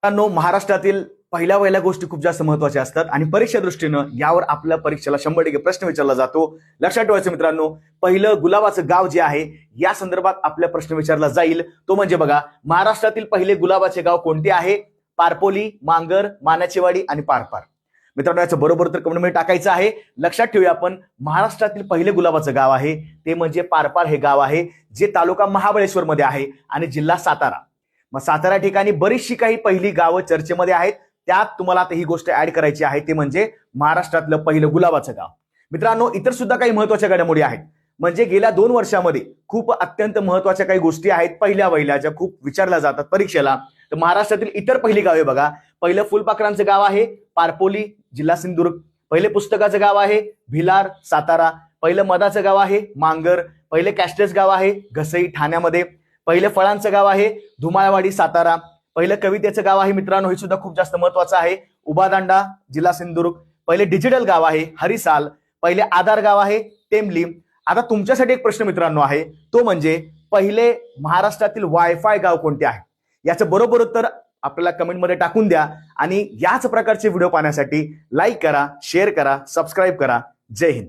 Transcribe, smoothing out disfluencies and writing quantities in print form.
मित्रांनो, महाराष्ट्रातील पहिल्या गोष्टी खूप जास्त महत्वाच्या असतात आणि परीक्षा दृष्टीनं यावर आपल्या परीक्षेला 100% प्रश्न विचारला जातो. लक्षात ठेवायचं मित्रांनो, पहिलं गुलाबाचं गाव जे आहे या संदर्भात आपला प्रश्न विचारला जाईल तो म्हणजे बघा, महाराष्ट्रातील पहिले गुलाबाचे गाव कोणते आहे? पारपोली, मांगर, मानाचेवाडी आणि पारपार. मित्रांनो, याचं बरोबर तर कमेंटमध्ये टाकायचं आहे. लक्षात ठेवूया आपण, महाराष्ट्रातील पहिले गुलाबाचं गाव आहे ते म्हणजे पारपार हे गाव आहे, जे तालुका महाबळेश्वर मध्ये आहे आणि जिल्हा सातारा. मग सातारा ठिकाणी बरीचशी काही पहिली गावं चर्चेमध्ये आहेत. त्यात तुम्हाला आता ही गोष्ट ऍड करायची आहे, ते म्हणजे महाराष्ट्रातलं पहिलं गुलाबाचं गाव. मित्रांनो, इतर सुद्धा काही महत्वाच्या घडामोडी आहेत. म्हणजे गेल्या 2 वर्षामध्ये खूप अत्यंत महत्वाच्या काही गोष्टी आहेत पहिल्या ज्या खूप विचारल्या जातात परीक्षेला. तर महाराष्ट्रातील इतर पहिली गावे बघा. पहिलं फुलपाखरांचं गाव आहे पारपोली, जिल्हा सिंधुदुर्ग. पहिले पुस्तकाचं गाव आहे भिलार, सातारा. पहिलं मधाचं गाव आहे मांगर. पहिले कॅस्टेस गाव आहे घसई, ठाण्यामध्ये. पहिलं फळांचं गाव आहे धुमाळवाडी, सातारा. पहिलं कवितेचं गाव आहे मित्रांनो, हे सुद्धा खूप जास्त महत्वाचं आहे, उभादांडा, जिल्हा सिंधुदुर्ग. पहिले डिजिटल गाव आहे हरिसाल. पहिले आधार गाव आहे टेंबली. आता तुमच्यासाठी एक प्रश्न मित्रांनो आहे, तो म्हणजे पहिले महाराष्ट्रातील वायफाय गाव कोणते आहे? याचं बरोबर उत्तर आपल्याला कमेंटमध्ये टाकून द्या आणि याच प्रकारचे व्हिडिओ पाहण्यासाठी लाईक करा, शेअर करा, सबस्क्राईब करा. जय हिंद.